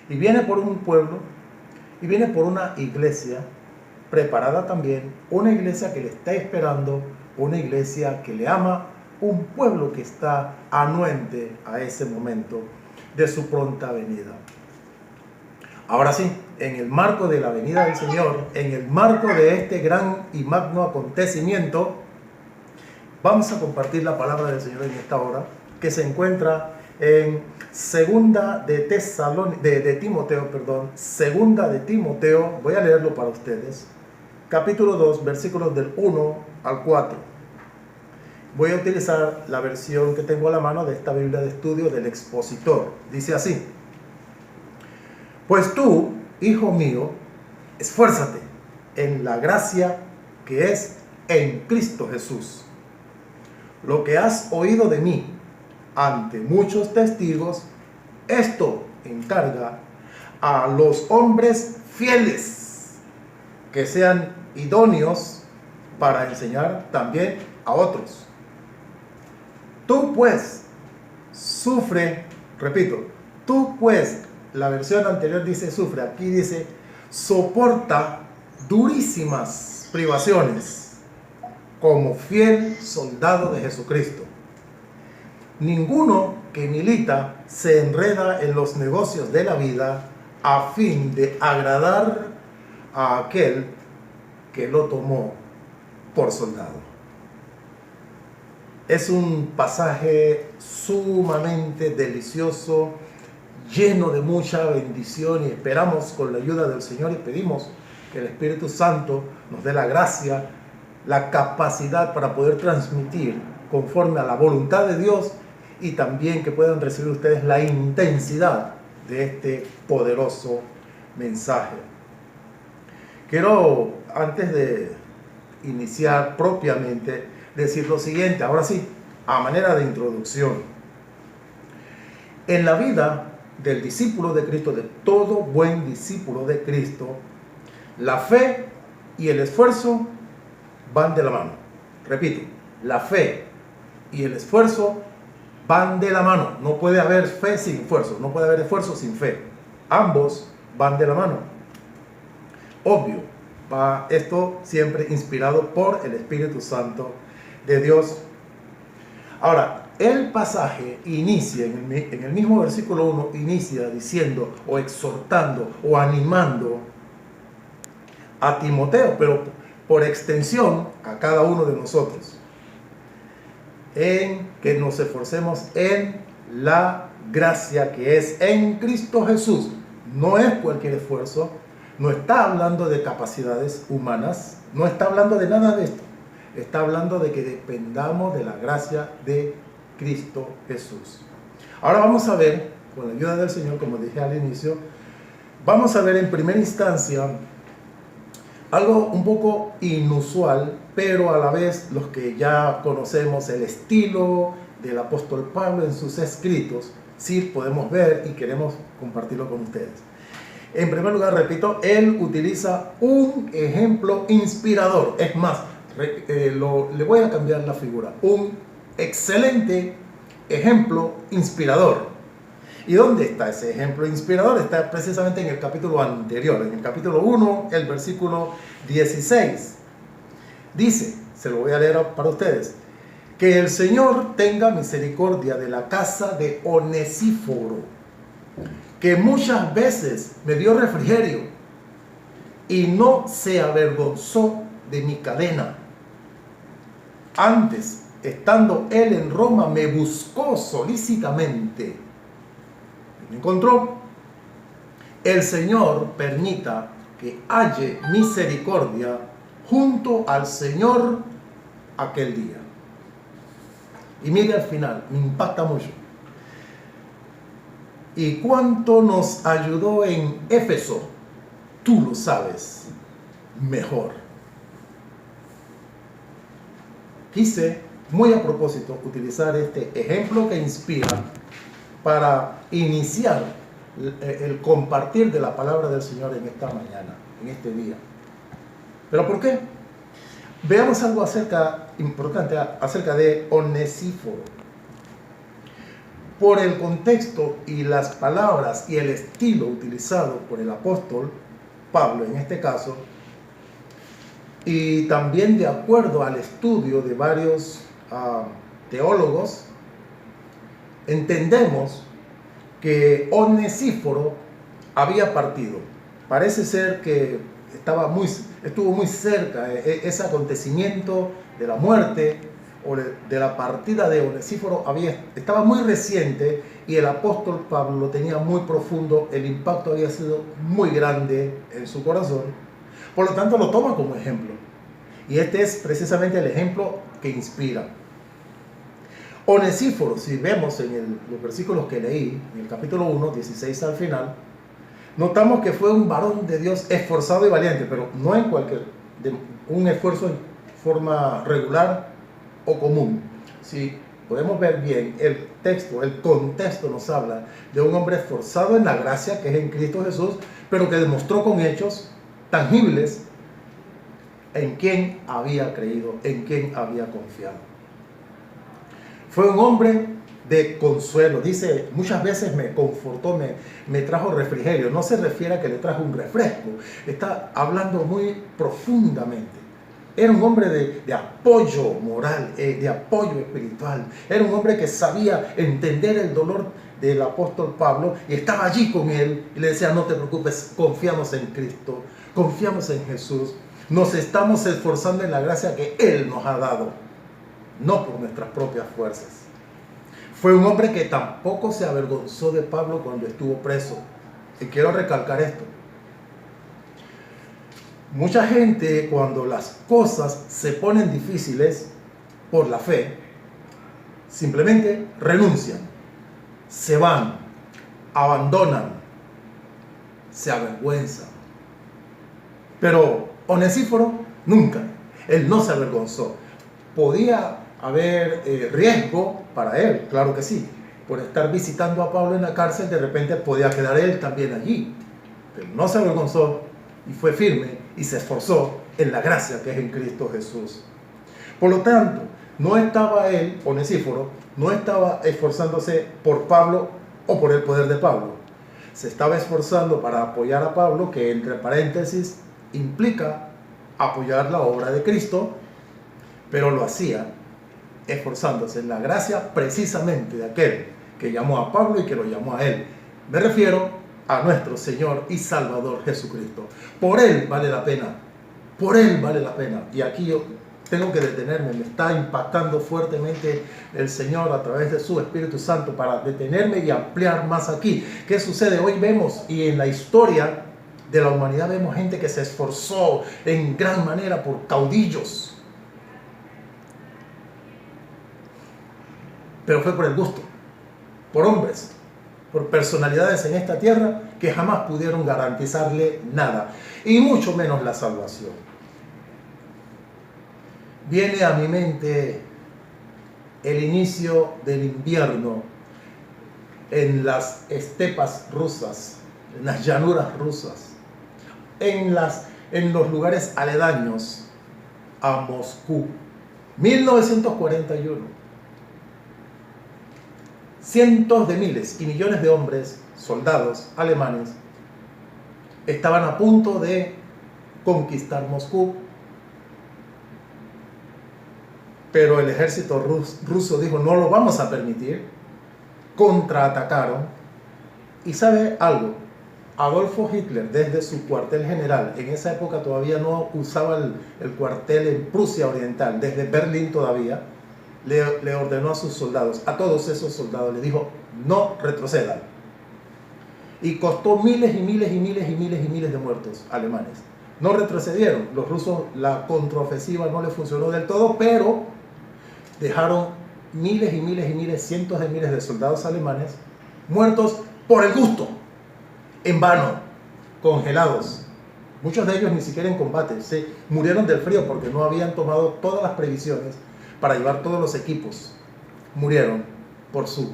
Y viene por un pueblo, y viene por una iglesia preparada también, una iglesia que le está esperando, una iglesia que le ama, un pueblo que está anuente a ese momento de su pronta venida. Ahora sí, en el marco de la venida del Señor, en el marco de este gran y magno acontecimiento, vamos a compartir la palabra del Señor en esta hora, que se encuentra en segunda de Timoteo, voy a leerlo para ustedes, capítulo 2, versículos del 1 al 4. Voy a utilizar la versión que tengo a la mano de esta Biblia de estudio del expositor. Dice así: pues tú, hijo mío, esfuérzate en la gracia que es en Cristo Jesús. Lo que has oído de mí ante muchos testigos, esto encarga a los hombres fieles que sean idóneos para enseñar también a otros. Tú pues sufre, repito, tú pues, la versión anterior dice sufre, aquí dice soporta durísimas privaciones como fiel soldado de Jesucristo. Ninguno que milita se enreda en los negocios de la vida a fin de agradar a aquel que lo tomó por soldado. Es un pasaje sumamente delicioso, lleno de mucha bendición, y esperamos con la ayuda del Señor y pedimos que el Espíritu Santo nos dé la gracia, la capacidad para poder transmitir conforme a la voluntad de Dios, y también que puedan recibir ustedes la intensidad de este poderoso mensaje. Quiero, antes de iniciar propiamente, decir lo siguiente, ahora sí, a manera de introducción. En la vida del discípulo de Cristo, de todo buen discípulo de Cristo, la fe y el esfuerzo van de la mano. Repito, la fe y el esfuerzo van de la mano. No puede haber fe sin esfuerzo, no puede haber esfuerzo sin fe. Ambos van de la mano. Obvio, va esto siempre inspirado por el Espíritu Santo de Dios. Ahora, el pasaje inicia, en el mismo versículo 1, inicia diciendo o exhortando o animando a Timoteo, pero por extensión a cada uno de nosotros, en que nos esforcemos en la gracia que es en Cristo Jesús. No es cualquier esfuerzo, no está hablando de capacidades humanas, no está hablando de nada de esto. Está hablando de que dependamos de la gracia de Cristo Jesús. Ahora vamos a ver, con la ayuda del Señor, como dije al inicio, vamos a ver en primera instancia algo un poco inusual, pero a la vez los que ya conocemos el estilo del apóstol Pablo en sus escritos, sí podemos ver y queremos compartirlo con ustedes. En primer lugar, repito, él utiliza un ejemplo inspirador. Es más, le voy a cambiar la figura. Un excelente ejemplo inspirador. ¿Y dónde está ese ejemplo inspirador? Está precisamente en el capítulo anterior, en el capítulo 1, el versículo 16. Dice, se lo voy a leer para ustedes: que el Señor tenga misericordia de la casa de Onesíforo, que muchas veces me dio refrigerio y no se avergonzó de mi cadena. Antes, estando él en Roma, me buscó solícitamente. Me encontró. El Señor permita que halle misericordia junto al Señor aquel día. Y mire al final, me impacta mucho. Y cuánto nos ayudó en Éfeso, tú lo sabes mejor. Quise, muy a propósito, utilizar este ejemplo que inspira para iniciar el compartir de la palabra del Señor en esta mañana, en este día. ¿Pero por qué? Veamos algo importante acerca de Onesíforo. por el contexto y las palabras y el estilo utilizado por el apóstol Pablo en este caso, y también de acuerdo al estudio de varios teólogos, entendemos que Onesíforo había partido. Parece ser que estuvo muy cerca ese acontecimiento de la muerte o de la partida de Onesíforo estaba muy reciente, y el apóstol Pablo lo tenía muy profundo, el impacto había sido muy grande en su corazón, por lo tanto lo toma como ejemplo, y este es precisamente el ejemplo que inspira. Onesíforo, si vemos en los versículos que leí, en el capítulo 1, 16 al final, notamos que fue un varón de Dios esforzado y valiente, pero no en un esfuerzo en forma regular o común. Si podemos ver bien el texto, el contexto nos habla de un hombre esforzado en la gracia que es en Cristo Jesús, pero que demostró con hechos tangibles en quién había creído, en quién había confiado. Fue un hombre de consuelo. Dice, muchas veces me confortó, me trajo refrigerio. No se refiere a que le trajo un refresco, está hablando muy profundamente. Era un hombre de apoyo moral, de apoyo espiritual. Era un hombre que sabía entender el dolor del apóstol Pablo y estaba allí con él y le decía, no te preocupes, confiamos en Cristo, confiamos en Jesús. Nos estamos esforzando en la gracia que Él nos ha dado, no por nuestras propias fuerzas. Fue un hombre que tampoco se avergonzó de Pablo cuando estuvo preso. Y quiero recalcar esto. Mucha gente, cuando las cosas se ponen difíciles por la fe, simplemente renuncian, se van, abandonan, se avergüenzan. Pero Onesíforo nunca, él no se avergonzó. Podía haber riesgo para él, claro que sí. Por estar visitando a Pablo en la cárcel, de repente podía quedar él también allí. Pero no se avergonzó y fue firme y se esforzó en la gracia que es en Cristo Jesús. Por lo tanto, no estaba él, Onesíforo, no estaba esforzándose por Pablo o por el poder de Pablo. Se estaba esforzando para apoyar a Pablo, que entre paréntesis implica apoyar la obra de Cristo, pero lo hacía esforzándose en la gracia precisamente de aquel que llamó a Pablo y que lo llamó a él. Me refiero a nuestro Señor y Salvador Jesucristo. Por Él vale la pena, por Él vale la pena. Y aquí yo tengo que detenerme, me está impactando fuertemente el Señor a través de su Espíritu Santo para detenerme y ampliar más aquí. ¿Qué sucede? Hoy vemos, y en la historia de la humanidad vemos gente que se esforzó en gran manera por caudillos, pero fue por el gusto, por hombres, por personalidades en esta tierra que jamás pudieron garantizarle nada, y mucho menos la salvación. Viene a mi mente el inicio del invierno en las estepas rusas, en las llanuras rusas, en los lugares aledaños a Moscú, 1941. Cientos de miles y millones de hombres, soldados alemanes, estaban a punto de conquistar Moscú, pero el ejército ruso dijo, no lo vamos a permitir. Contraatacaron, y ¿sabe algo? Adolfo Hitler, desde su cuartel general, en esa época todavía no usaba el cuartel en Prusia Oriental, desde Berlín todavía, le ordenó a sus soldados, a todos esos soldados, le dijo, no retrocedan. Y costó miles y miles y miles y miles y miles de muertos alemanes. No retrocedieron. Los rusos, la contraofensiva no les funcionó del todo, pero dejaron miles y miles y miles, cientos de miles de soldados alemanes muertos por el gusto, en vano, congelados. Muchos de ellos ni siquiera en combate, se murieron del frío porque no habían tomado todas las previsiones para llevar todos los equipos. Murieron por su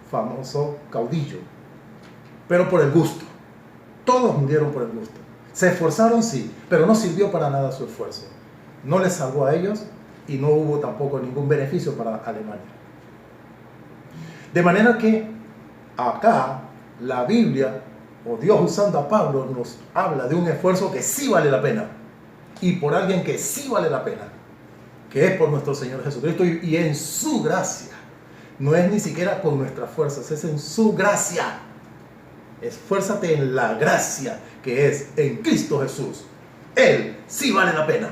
famoso caudillo, pero por el gusto. Todos murieron por el gusto. Se esforzaron, sí, pero no sirvió para nada su esfuerzo. No les salvó a ellos y no hubo tampoco ningún beneficio para Alemania. De manera que acá la Biblia, o Dios usando a Pablo, nos habla de un esfuerzo que sí vale la pena, y por alguien que sí vale la pena, que es por nuestro Señor Jesucristo, y en su gracia. No es ni siquiera con nuestras fuerzas, es en su gracia. Esfuérzate en la gracia que es en Cristo Jesús. Él sí vale la pena.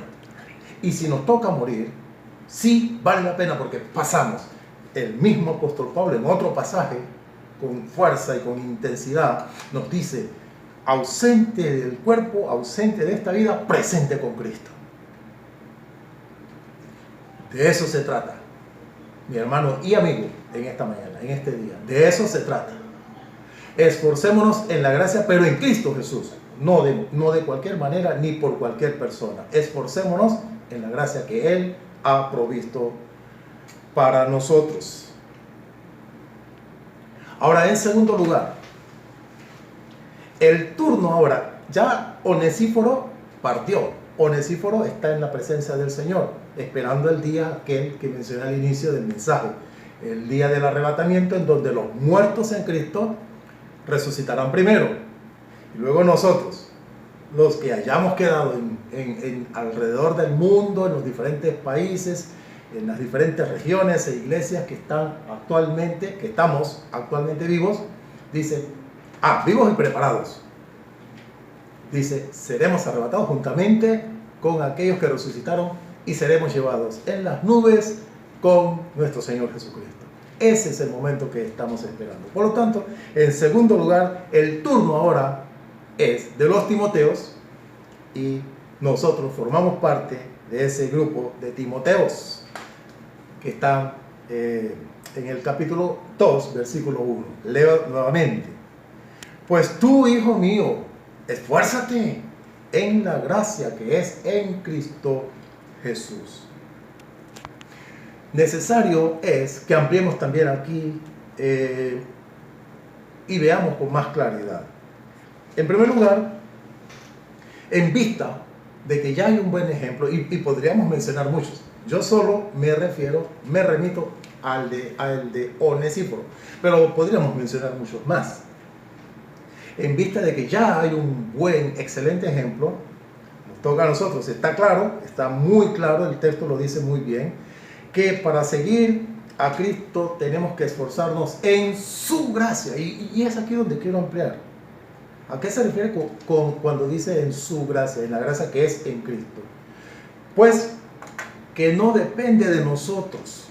Y si nos toca morir, sí vale la pena, porque pasamos. El mismo apóstol Pablo en otro pasaje, con fuerza y con intensidad, nos dice: ausente del cuerpo, ausente de esta vida, presente con Cristo. De eso se trata, mi hermano y amigo, en esta mañana, en este día. De eso se trata. Esforcémonos en la gracia, pero en Cristo Jesús. No de cualquier manera, ni por cualquier persona. Esforcémonos en la gracia que Él ha provisto para nosotros. Ahora, en segundo lugar, el turno ahora, ya Onesíforo partió. Onesíforo está en la presencia del Señor, esperando el día aquel que mencioné al inicio del mensaje, el día del arrebatamiento, en donde los muertos en Cristo resucitarán primero, y luego nosotros, los que hayamos quedado en alrededor del mundo, en los diferentes países, en las diferentes regiones e iglesias que estamos actualmente vivos, dice, vivos y preparados. Dice, seremos arrebatados juntamente con aquellos que resucitaron y seremos llevados en las nubes con nuestro Señor Jesucristo. Ese es el momento que estamos esperando. Por lo tanto, en segundo lugar, el turno ahora es de los Timoteos, y nosotros formamos parte de ese grupo de Timoteos que están en el capítulo 2, versículo 1. Leo nuevamente. Pues tú, hijo mío, esfuérzate en la gracia que es en Cristo Jesús. Necesario es que ampliemos también aquí y veamos con más claridad. En primer lugar, en vista de que ya hay un buen ejemplo, y podríamos mencionar muchos. Yo solo me remito al de Onesíforo, pero podríamos mencionar muchos más. En vista de que ya hay un buen, excelente ejemplo, nos toca a nosotros. Está claro, está muy claro, el texto lo dice muy bien, que para seguir a Cristo tenemos que esforzarnos en su gracia. Y es aquí donde quiero ampliar. ¿A qué se refiere cuando dice en su gracia, en la gracia que es en Cristo? Pues que no depende de nosotros.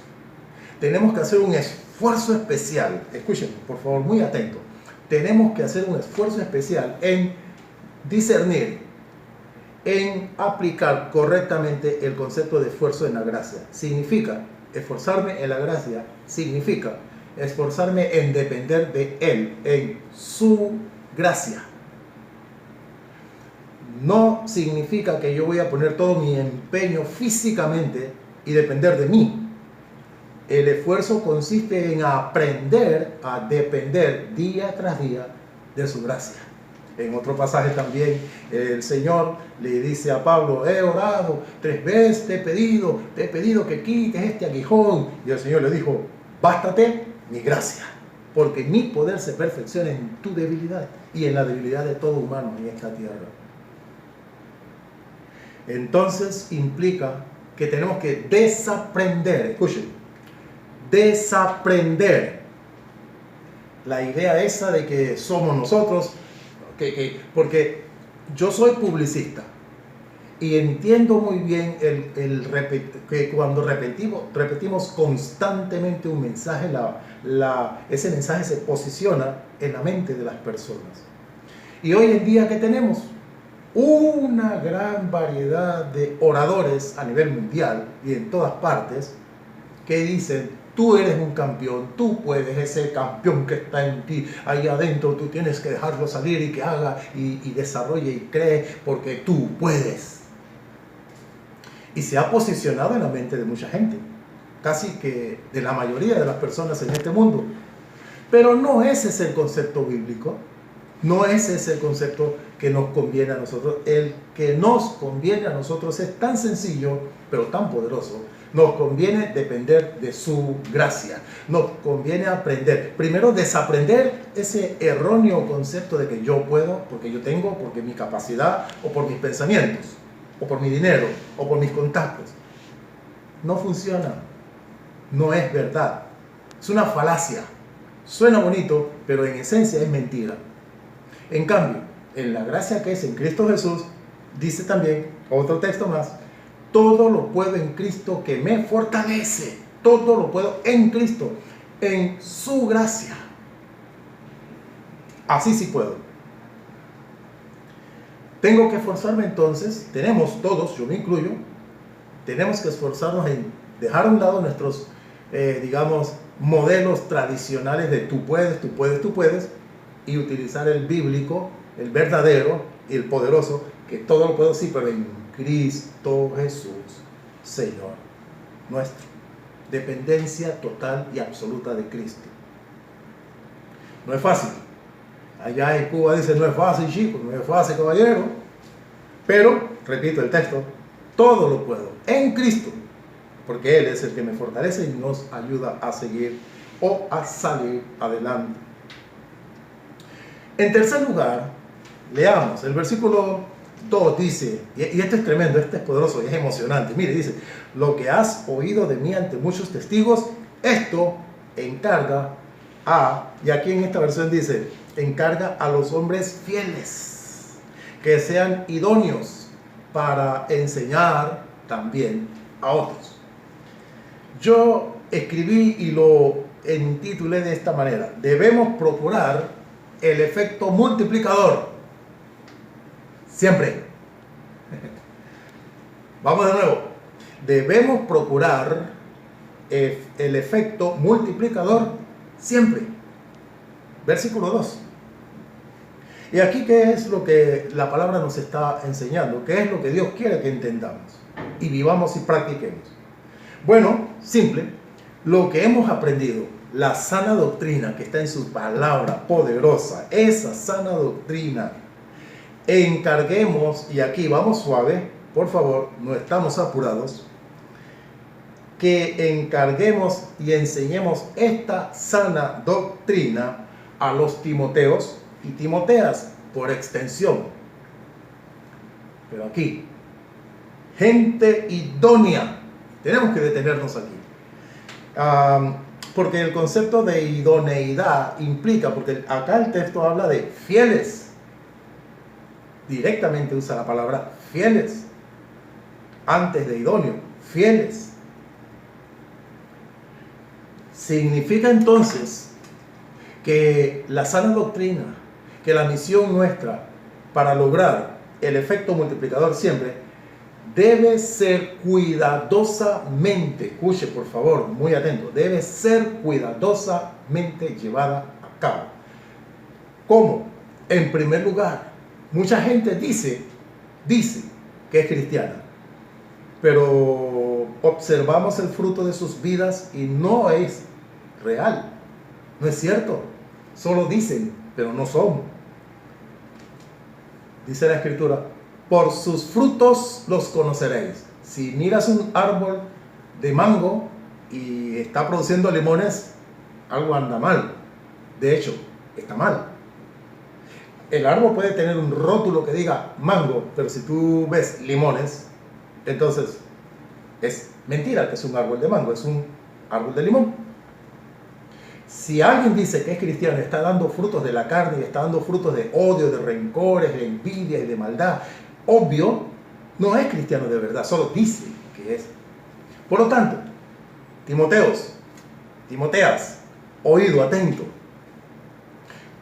Tenemos que hacer un esfuerzo especial. Escuchen, por favor, muy atento. Tenemos que hacer un esfuerzo especial en discernir, en aplicar correctamente el concepto de esfuerzo en la gracia. Significa esforzarme en la gracia, significa esforzarme en depender de Él, en su gracia. No significa que yo voy a poner todo mi empeño físicamente y depender de mí. El esfuerzo consiste en aprender a depender día tras día de su gracia. En otro pasaje también el Señor le dice a Pablo: he orado 3 veces, te he pedido que quites este aguijón. Y el Señor le dijo: bástate mi gracia, porque mi poder se perfecciona en tu debilidad y en la debilidad de todo humano en esta tierra. Entonces implica que tenemos que desaprender, escuchen, desaprender la idea esa de que somos nosotros, porque yo soy publicista y entiendo muy bien que cuando repetimos constantemente un mensaje, ese mensaje se posiciona en la mente de las personas. Y hoy en día, ¿qué tenemos? Una gran variedad de oradores a nivel mundial y en todas partes que dicen: tú eres un campeón, tú puedes, ese campeón que está en ti, ahí adentro, tú tienes que dejarlo salir y que haga y desarrolle y cree, porque tú puedes. Y se ha posicionado en la mente de mucha gente, casi que de la mayoría de las personas en este mundo. Pero no ese es el concepto bíblico, no ese es el concepto que nos conviene a nosotros. El que nos conviene a nosotros es tan sencillo, pero tan poderoso, Nos conviene depender de su gracia. Nos conviene aprender. Primero, desaprender ese erróneo concepto de que yo puedo, porque yo tengo, porque mi capacidad, o por mis pensamientos, o por mi dinero, o por mis contactos. No funciona. No es verdad. Es una falacia. Suena bonito, pero en esencia es mentira. En cambio, en la gracia que es en Cristo Jesús, dice también, otro texto más, todo lo puedo en Cristo que me fortalece. Todo lo puedo en Cristo, en su gracia. Así sí puedo. Tengo que esforzarme entonces, tenemos todos, yo me incluyo, tenemos que esforzarnos en dejar a un lado nuestros, digamos, modelos tradicionales de tú puedes, tú puedes, tú puedes, y utilizar el bíblico, el verdadero y el poderoso, que todo lo puedo, sí, pero en Cristo Jesús, Señor nuestro. Dependencia total y absoluta de Cristo. No es fácil. Allá en Cuba dice, no es fácil, chico, no es fácil, caballero. Pero, repito el texto, todo lo puedo en Cristo, porque Él es el que me fortalece y nos ayuda a seguir o a salir adelante. En tercer lugar, leamos el versículo 2, dice, y esto es tremendo, esto es poderoso y es emocionante. Mire, dice, lo que has oído de mí ante muchos testigos, esto encarga a, y aquí en esta versión dice, encarga a los hombres fieles, que sean idóneos para enseñar también a otros. Yo escribí y lo intitulé de esta manera: debemos procurar el efecto multiplicador. Siempre. Vamos de nuevo. Debemos procurar el efecto multiplicador siempre. Versículo 2. Y aquí, ¿qué es lo que la palabra nos está enseñando? ¿Qué es lo que Dios quiere que entendamos y vivamos y practiquemos? Bueno, simple. Lo que hemos aprendido, la sana doctrina que está en su palabra poderosa, esa sana doctrina, encarguemos, y aquí vamos suave, por favor, no estamos apurados, que encarguemos y enseñemos esta sana doctrina a los Timoteos y Timoteas por extensión. Pero aquí, gente idónea, tenemos que detenernos aquí. Porque el concepto de idoneidad implica, porque acá el texto habla de fieles. Directamente usa la palabra fieles. Antes de idóneo, fieles. Significa entonces que la sana doctrina, que la misión nuestra para lograr el efecto multiplicador siempre, debe ser cuidadosamente, escuche por favor, muy atento, debe ser cuidadosamente llevada a cabo. ¿Cómo? En primer lugar, mucha gente dice que es cristiana, pero observamos el fruto de sus vidas y no es real, no es cierto, solo dicen, pero no son. Dice la Escritura, por sus frutos los conoceréis. Si miras un árbol de mango y está produciendo limones, algo anda mal. De hecho, está mal. El árbol puede tener un rótulo que diga mango, pero si tú ves limones, entonces es mentira que es un árbol de mango, es un árbol de limón. Si alguien dice que es cristiano, está dando frutos de la carne y está dando frutos de odio, de rencores, de envidia y de maldad, obvio, no es cristiano de verdad, solo dice que es. Por lo tanto, Timoteas, oído atento,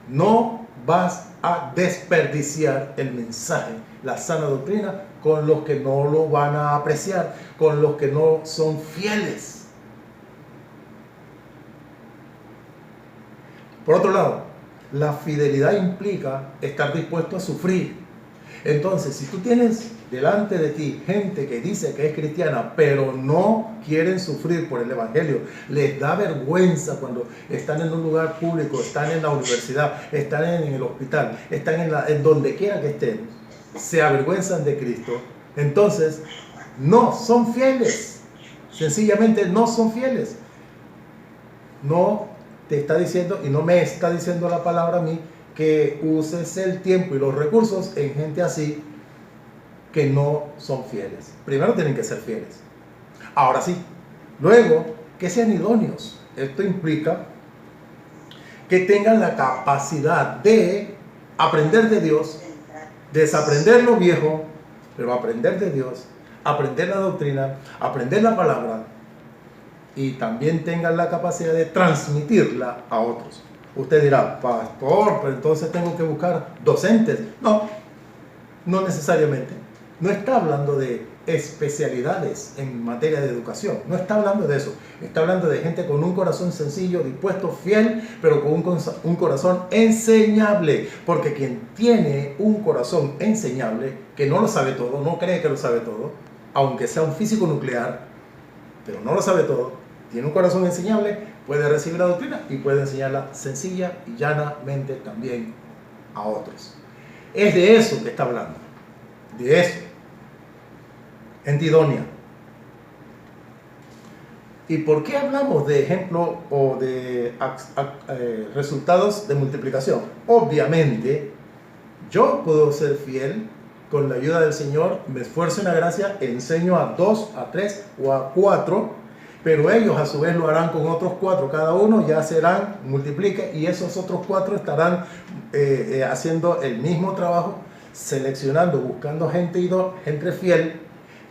no vas a desperdiciar el mensaje, la sana doctrina, con los que no lo van a apreciar, con los que no son fieles. Por otro lado, la fidelidad implica estar dispuesto a sufrir. Entonces, si tú tienes delante de ti gente que dice que es cristiana, pero no quieren sufrir por el Evangelio, les da vergüenza cuando están en un lugar público, están en la universidad, están en el hospital, están en donde quiera que estén, se avergüenzan de Cristo, entonces no son fieles. Sencillamente no son fieles. No te está diciendo, y no me está diciendo la palabra a mí, que uses el tiempo y los recursos en gente así que no son fieles. Primero tienen que ser fieles. Ahora sí. Luego, que sean idóneos. Esto implica que tengan la capacidad de aprender de Dios, desaprender lo viejo, pero aprender de Dios, aprender la doctrina, aprender la palabra, y también tengan la capacidad de transmitirla a otros. Usted dirá, pastor, pero entonces tengo que buscar docentes. No, no necesariamente. No está hablando de especialidades en materia de educación. No está hablando de eso. Está hablando de gente con un corazón sencillo, dispuesto, fiel, pero con un corazón enseñable. Porque quien tiene un corazón enseñable, que no lo sabe todo, no cree que lo sabe todo, aunque sea un físico nuclear, pero no lo sabe todo, tiene un corazón enseñable, puede recibir la doctrina y puede enseñarla sencilla y llanamente también a otros. Es de eso que está hablando. De eso. Gente idónea. ¿Y por qué hablamos de ejemplo o de resultados de multiplicación? Obviamente, yo puedo ser fiel con la ayuda del Señor, me esfuerzo en la gracia, enseño a 2, a 3 o a 4, pero ellos a su vez lo harán con otros 4, cada uno ya serán, multiplique, y esos otros 4 estarán haciendo el mismo trabajo, seleccionando, buscando gente fiel,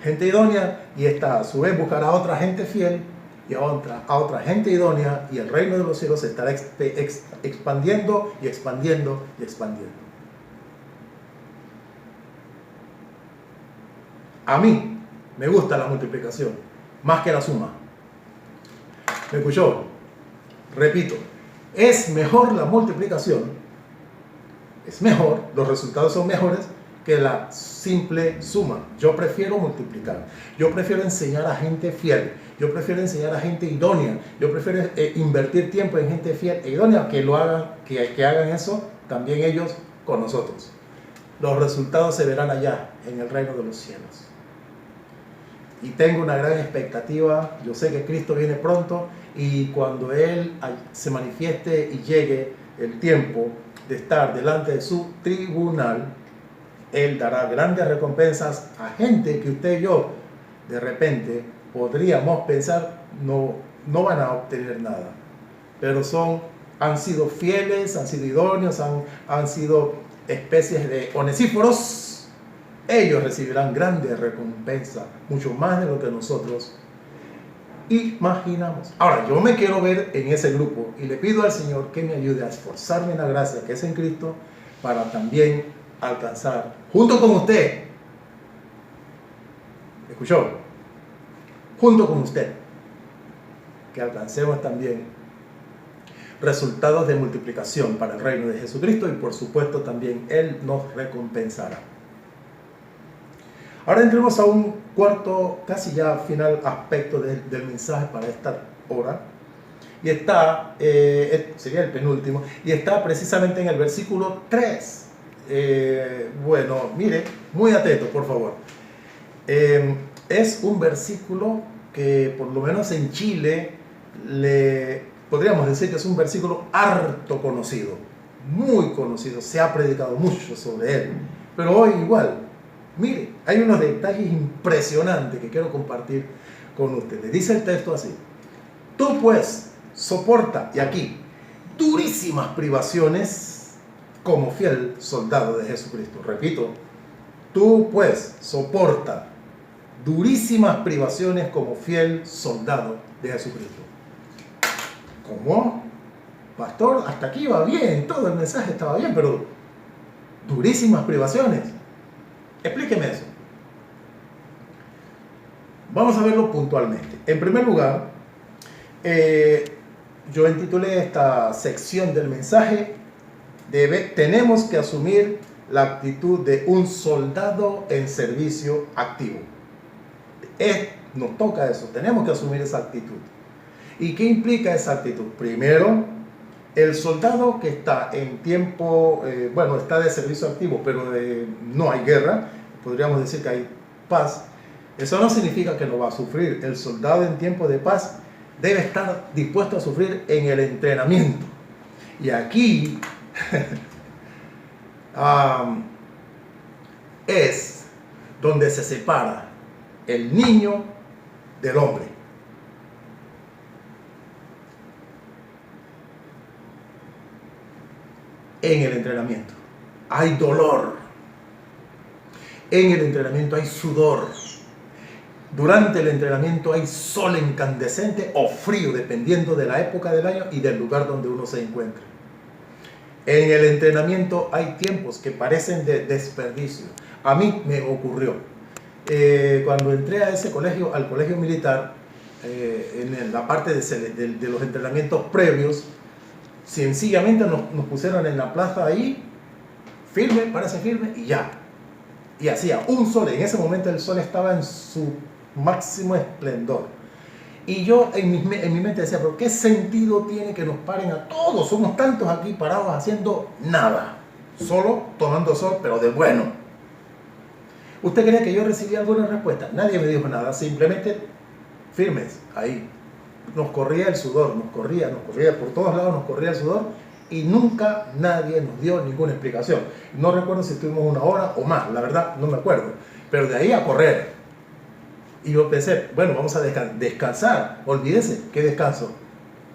gente idónea, y esta a su vez buscará a otra gente fiel y a otra gente idónea, y el reino de los cielos se estará expandiendo y expandiendo y expandiendo. A mí me gusta la multiplicación más que la suma. ¿Me escuchó? Repito, es mejor la multiplicación, es mejor, los resultados son mejores que la simple suma. Yo prefiero multiplicar, yo prefiero enseñar a gente fiel, yo prefiero enseñar a gente idónea, yo prefiero invertir tiempo en gente fiel e idónea, que lo hagan, que hagan eso también ellos con nosotros. Los resultados se verán allá, en el reino de los cielos. Y tengo una gran expectativa. Yo sé que Cristo viene pronto, y cuando Él se manifieste y llegue el tiempo de estar delante de su tribunal, Él dará grandes recompensas a gente que usted y yo de repente podríamos pensar no van a obtener nada, pero han sido fieles, han sido idóneos, han sido especies de onesíforos. Ellos recibirán grandes recompensas, mucho más de lo que nosotros imaginamos. Ahora, yo me quiero ver en ese grupo y le pido al Señor que me ayude a esforzarme en la gracia que es en Cristo, para también alcanzar, junto con usted, ¿escuchó? Junto con usted, que alcancemos también resultados de multiplicación para el reino de Jesucristo, y por supuesto también Él nos recompensará. Ahora entremos a un cuarto, casi ya final aspecto del mensaje para esta hora, y está, sería el penúltimo, y está precisamente en el versículo 3. Bueno, mire, muy atento por favor. Es un versículo que por lo menos en Chile podríamos decir que es un versículo harto conocido, muy conocido, se ha predicado mucho sobre él, pero hoy igual. Mire, hay unos detalles impresionantes que quiero compartir con ustedes. Dice el texto así: tú pues soporta, y aquí, durísimas privaciones como fiel soldado de Jesucristo. Repito, tú pues soporta durísimas privaciones como fiel soldado de Jesucristo. ¿Cómo? Pastor, hasta aquí va bien, todo el mensaje estaba bien, pero durísimas privaciones. Explíqueme eso. Vamos a verlo puntualmente. En primer lugar, yo intitulé esta sección del mensaje: tenemos que asumir la actitud de un soldado en servicio activo. Nos toca eso, tenemos que asumir esa actitud. ¿Y qué implica esa actitud? Primero, el soldado que está en tiempo, está de servicio activo, pero no hay guerra, podríamos decir que hay paz. Eso no significa que no va a sufrir. El soldado en tiempo de paz debe estar dispuesto a sufrir en el entrenamiento. Y aquí es donde se separa el niño del hombre. En el entrenamiento hay dolor. En el entrenamiento hay sudor. Durante el entrenamiento hay sol incandescente o frío, dependiendo de la época del año y del lugar donde uno se encuentre. En el entrenamiento hay tiempos que parecen de desperdicio. A mí me ocurrió. Cuando entré a ese colegio, al colegio militar, en la parte de los entrenamientos previos, sencillamente nos pusieron en la plaza ahí, firme, parece firme, y ya. Y hacía un sol. En ese momento el sol estaba en su máximo esplendor. Y yo en mi mente decía, pero ¿qué sentido tiene que nos paren a todos? Somos tantos aquí parados haciendo nada. Solo tomando sol, pero de bueno. ¿Usted cree que yo recibí alguna respuesta? Nadie me dijo nada, simplemente firmes, ahí. Nos corría el sudor, nos corría por todos lados, nos corría el sudor y nunca nadie nos dio ninguna explicación. No recuerdo si estuvimos una hora o más, la verdad no me acuerdo, pero de ahí a correr. Y yo pensé, bueno, vamos a descansar, olvídese, ¿qué descanso?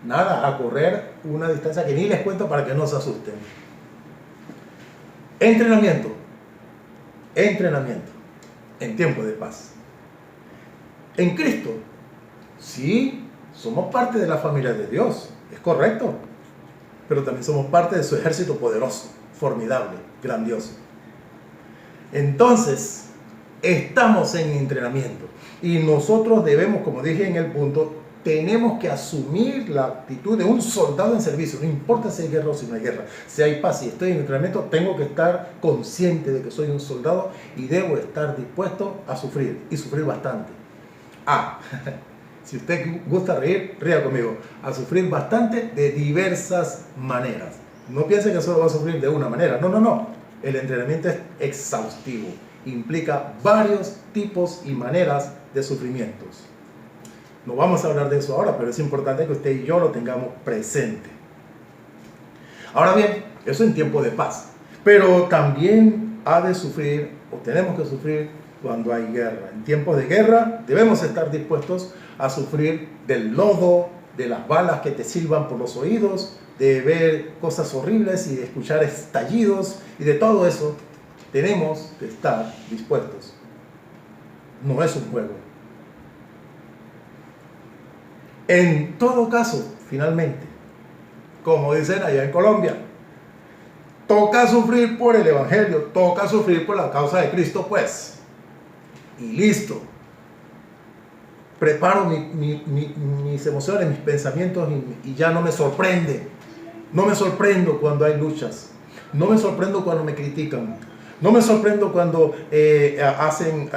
Nada, a correr una distancia que ni les cuento para que no se asusten. Entrenamiento en tiempo de paz. En Cristo, sí, somos parte de la familia de Dios, es correcto, pero también somos parte de su ejército poderoso, formidable, grandioso. Entonces, estamos en entrenamiento y nosotros debemos, como dije en el punto, tenemos que asumir la actitud de un soldado en servicio. No importa si hay guerra o si no hay guerra, si hay paz, si estoy en entrenamiento, tengo que estar consciente de que soy un soldado y debo estar dispuesto a sufrir, y sufrir bastante. Si usted gusta reír, ría conmigo. A sufrir bastante de diversas maneras. No piense que solo va a sufrir de una manera. No. El entrenamiento es exhaustivo. Implica varios tipos y maneras de sufrimientos. No vamos a hablar de eso ahora, pero es importante que usted y yo lo tengamos presente. Ahora bien, eso en tiempo de paz. Pero también ha de sufrir, o tenemos que sufrir, cuando hay guerra. En tiempos de guerra debemos estar dispuestos a sufrir del lodo, de las balas que te silban por los oídos, de ver cosas horribles y de escuchar estallidos y de todo eso. Tenemos que estar dispuestos. No es un juego. En todo caso, finalmente, como dicen allá en Colombia, toca sufrir por el Evangelio, toca sufrir por la causa de Cristo, pues. Y listo. Preparo mis emociones, mis pensamientos y ya no me sorprende. No me sorprendo cuando hay luchas. No me sorprendo cuando me critican. No me sorprendo cuando hacen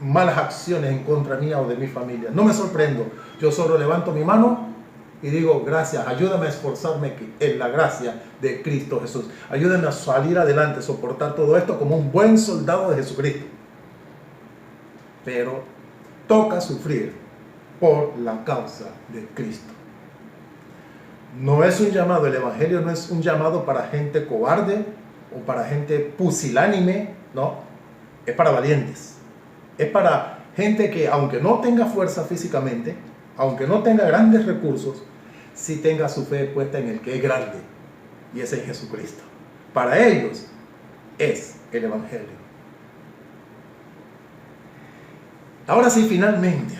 malas acciones en contra mía o de mi familia. No me sorprendo. Yo solo levanto mi mano y digo, gracias, ayúdame a esforzarme en la gracia de Cristo Jesús. Ayúdame a salir adelante, soportar todo esto como un buen soldado de Jesucristo. Pero toca sufrir por la causa de Cristo. No es un llamado, el Evangelio no es un llamado para gente cobarde o para gente pusilánime, no, es para valientes. Es para gente que, aunque no tenga fuerza físicamente, aunque no tenga grandes recursos, sí tenga su fe puesta en el que es grande, y es en Jesucristo. Para ellos es el Evangelio. Ahora sí, finalmente,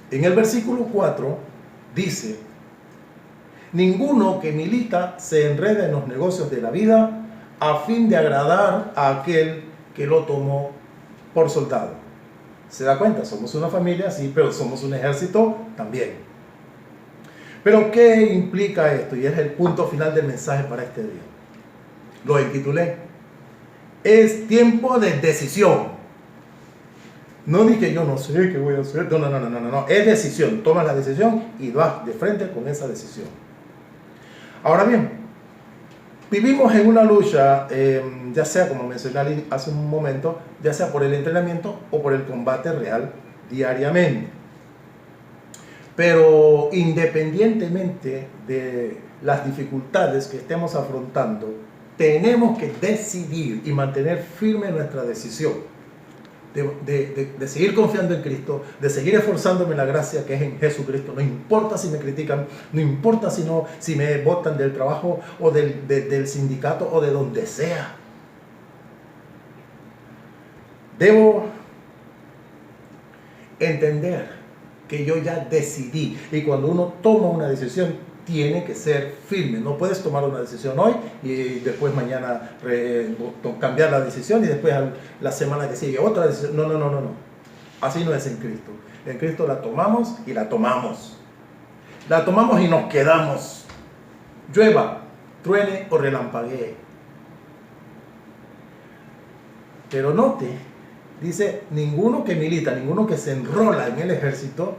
en el versículo 4 dice: ninguno que milita se enreda en los negocios de la vida a fin de agradar a aquel que lo tomó por soldado. ¿Se da cuenta? Somos una familia, sí, pero somos un ejército también. Pero ¿qué implica esto? Y es el punto final del mensaje para este día. Lo intitulé: es tiempo de decisión. No dije yo no sé qué voy a hacer. No. Es decisión. Toma la decisión y vas de frente con esa decisión. Ahora bien, Vivimos en una lucha, ya sea, como mencioné hace un momento, ya sea por el entrenamiento o por el combate real diariamente. Pero independientemente de las dificultades que estemos afrontando, tenemos que decidir y mantener firme nuestra decisión de seguir confiando en Cristo, de seguir esforzándome en la gracia que es en Jesucristo. No importa si me critican, no importa si me botan del trabajo o del sindicato o de donde sea. Debo entender que yo ya decidí, y cuando uno toma una decisión tiene que ser firme. No puedes tomar una decisión hoy y después mañana cambiar la decisión y después la semana que sigue otra decisión. No. Así no es en Cristo. En Cristo la tomamos y la tomamos. La tomamos y nos quedamos. Llueva, truene o relampaguee. Pero note, dice, ninguno que milita, ninguno que se enrola en el ejército,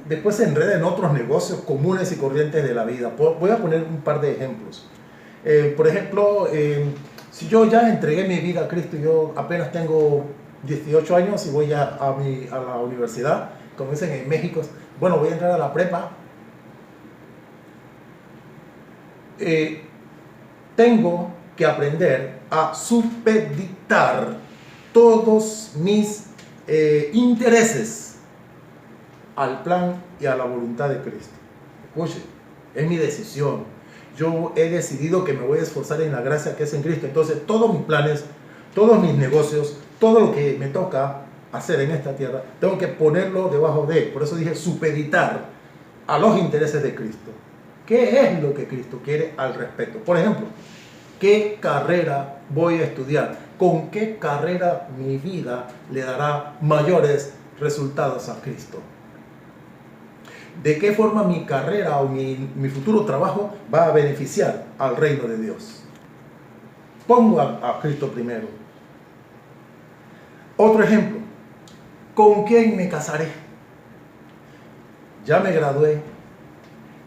después se enreda en otros negocios comunes y corrientes de la vida. Voy a poner un par de ejemplos. Por ejemplo, si yo ya entregué mi vida a Cristo, yo apenas tengo 18 años y voy a la universidad, como dicen en México, bueno, voy a entrar a la prepa. Tengo que aprender a supeditar todos mis intereses al plan y a la voluntad de Cristo. Escuche, es mi decisión. Yo he decidido que me voy a esforzar en la gracia que es en Cristo. Entonces, todos mis planes, todos mis negocios, todo lo que me toca hacer en esta tierra, tengo que ponerlo debajo de él. Por eso dije supeditar a los intereses de Cristo. ¿Qué es lo que Cristo quiere al respecto? Por ejemplo, ¿qué carrera voy a estudiar? ¿Con qué carrera mi vida le dará mayores resultados a Cristo? ¿De qué forma mi carrera o mi futuro trabajo va a beneficiar al reino de Dios? Pongo a Cristo primero. Otro ejemplo. ¿Con quién me casaré? Ya me gradué.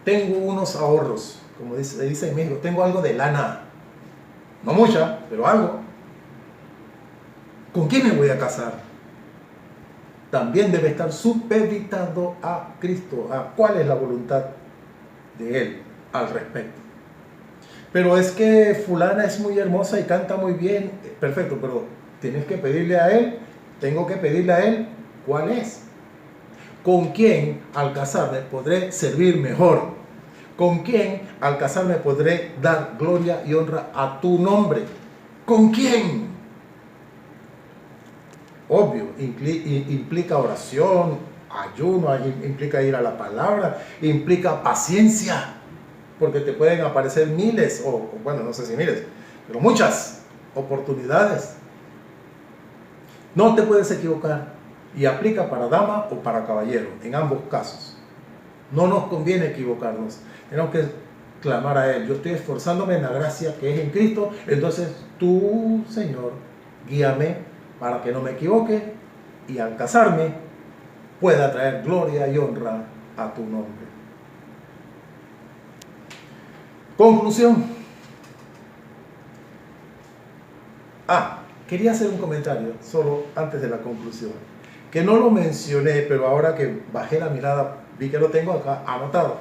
Tengo unos ahorros. Como se dice en México, tengo algo de lana. No mucha, pero algo. ¿Con quién me voy a casar? También debe estar supeditado a Cristo, a cuál es la voluntad de Él al respecto. Pero es que fulana es muy hermosa y canta muy bien. Perfecto, pero tienes que pedirle a Él, tengo que pedirle a Él cuál es. ¿Con quién al casarme podré servir mejor? ¿Con quién al casarme podré dar gloria y honra a tu nombre? ¿Con quién? Obvio, implica oración, ayuno, implica ir a la palabra, implica paciencia, porque te pueden aparecer miles, o bueno, no sé si miles, pero muchas oportunidades. No te puedes equivocar, y aplica para dama o para caballero, en ambos casos. No nos conviene equivocarnos, tenemos que clamar a Él. Yo estoy esforzándome en la gracia que es en Cristo, entonces tú, Señor, guíame para que no me equivoque y al casarme pueda traer gloria y honra a tu nombre. Conclusión. Quería hacer un comentario solo antes de la conclusión, que no lo mencioné, pero ahora que bajé la mirada vi que lo tengo acá anotado.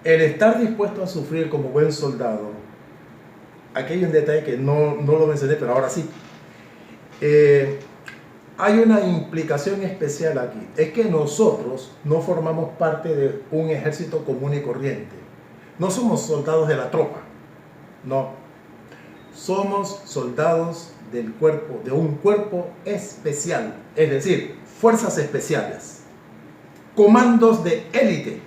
El estar dispuesto a sufrir como buen soldado. Aquí hay un detalle que no lo mencioné, pero ahora sí. Hay una implicación especial aquí. Es que nosotros no formamos parte de un ejército común y corriente. No somos soldados de la tropa. No. Somos soldados del cuerpo, de un cuerpo especial. Es decir, fuerzas especiales. Comandos de élite.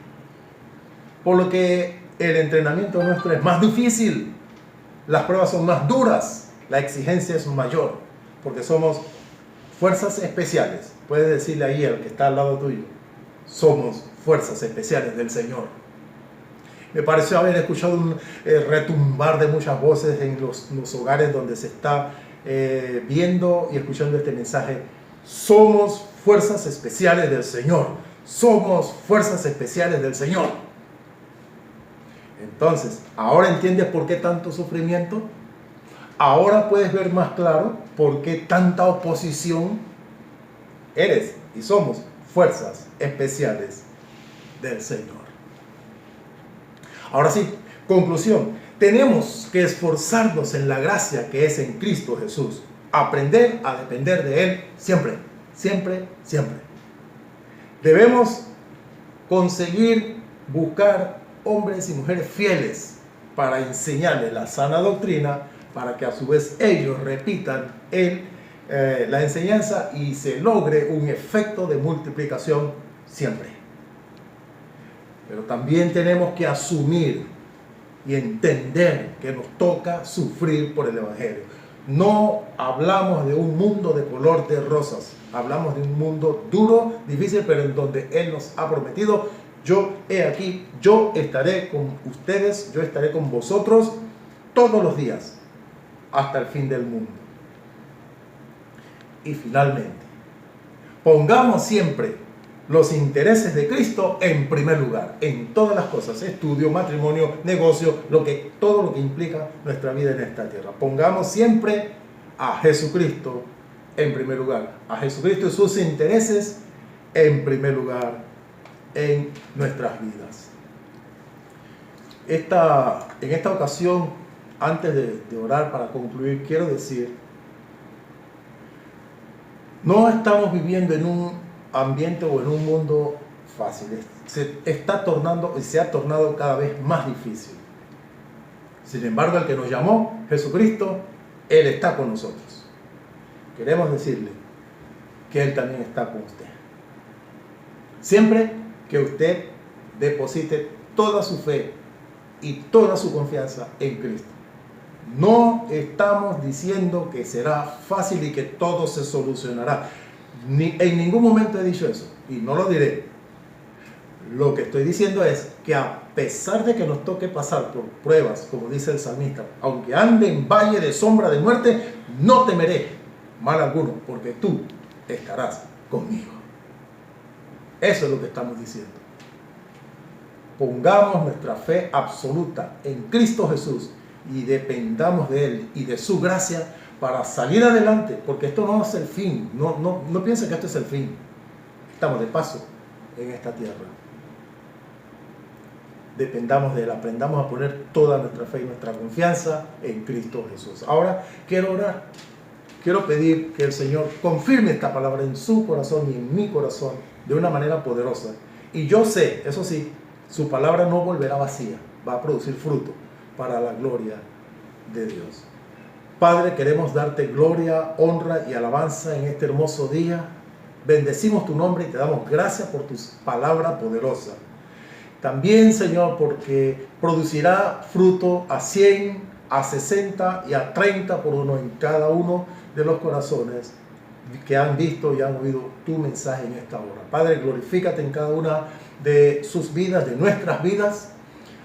Por lo que el entrenamiento nuestro es más difícil. Las pruebas son más duras, la exigencia es mayor, porque somos fuerzas especiales. Puedes decirle ahí al que está al lado tuyo, somos fuerzas especiales del Señor. Me pareció haber escuchado un retumbar de muchas voces en los hogares donde se está viendo y escuchando este mensaje. Somos fuerzas especiales del Señor. Somos fuerzas especiales del Señor. Entonces, ¿ahora entiendes por qué tanto sufrimiento? Ahora puedes ver más claro por qué tanta oposición. Eres y somos fuerzas especiales del Señor. Ahora sí, conclusión. Tenemos que esforzarnos en la gracia que es en Cristo Jesús. Aprender a depender de Él siempre, siempre, siempre. Debemos conseguir buscar hombres y mujeres fieles para enseñarles la sana doctrina, para que a su vez ellos repitan la enseñanza y se logre un efecto de multiplicación siempre. Pero también tenemos que asumir y entender que nos toca sufrir por el Evangelio. No hablamos de un mundo de color de rosas, hablamos de un mundo duro, difícil, pero en donde Él nos ha prometido: yo he aquí, yo estaré con ustedes, yo estaré con vosotros todos los días hasta el fin del mundo. Y finalmente, pongamos siempre los intereses de Cristo en primer lugar, en todas las cosas: estudio, matrimonio, negocio, todo lo que implica nuestra vida en esta tierra. Pongamos siempre a Jesucristo en primer lugar, a Jesucristo y sus intereses en primer lugar en nuestras vidas. En esta ocasión, antes de orar para concluir, quiero decir: no estamos viviendo en un ambiente o en un mundo fácil. Se ha tornado cada vez más difícil. Sin embargo, el que nos llamó, Jesucristo, Él está con nosotros. Queremos decirle que Él también está con usted. Siempre que usted deposite toda su fe y toda su confianza en Cristo. No estamos diciendo que será fácil y que todo se solucionará. En ningún momento he dicho eso, y no lo diré. Lo que estoy diciendo es que a pesar de que nos toque pasar por pruebas, como dice el salmista: aunque ande en valle de sombra de muerte, no temeré mal alguno, porque tú estarás conmigo. Eso es lo que estamos diciendo. Pongamos nuestra fe absoluta en Cristo Jesús y dependamos de Él y de su gracia para salir adelante, porque esto no es el fin. No piensen que esto es el fin. Estamos de paso en esta tierra. Dependamos de Él, aprendamos a poner toda nuestra fe y nuestra confianza en Cristo Jesús. Ahora quiero orar. Quiero pedir que el Señor confirme esta palabra en su corazón y en mi corazón de una manera poderosa. Y yo sé, eso sí, su palabra no volverá vacía, va a producir fruto para la gloria de Dios. Padre, queremos darte gloria, honra y alabanza en este hermoso día. Bendecimos tu nombre y te damos gracias por tu palabra poderosa. También, Señor, porque producirá fruto a 100, a 60 y a 30 por uno en cada uno de los corazones que han visto y han oído tu mensaje en esta hora. Padre, glorifícate en cada una de sus vidas, de nuestras vidas.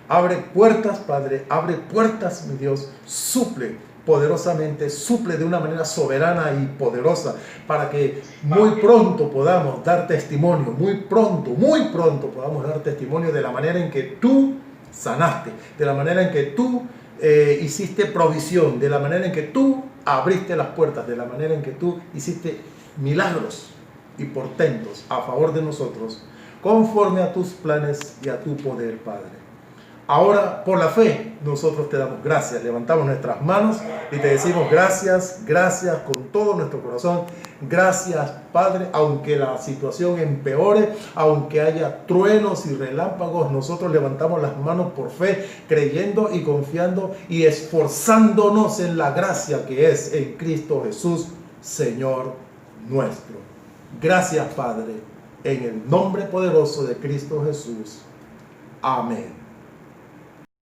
Abre puertas, Padre, abre puertas, mi Dios. Suple poderosamente, suple de una manera soberana y poderosa, para que muy pronto podamos dar testimonio, muy pronto podamos dar testimonio de la manera en que tú sanaste, de la manera en que tú hiciste provisión, de la manera en que tú abriste las puertas, de la manera en que tú hiciste milagros y portentos a favor de nosotros, conforme a tus planes y a tu poder, Padre. Ahora, por la fe, nosotros te damos gracias, levantamos nuestras manos y te decimos gracias, gracias con todo nuestro corazón. Gracias, Padre, aunque la situación empeore, aunque haya truenos y relámpagos, nosotros levantamos las manos por fe, creyendo y confiando y esforzándonos en la gracia que es en Cristo Jesús, Señor nuestro. Gracias, Padre, en el nombre poderoso de Cristo Jesús. Amén.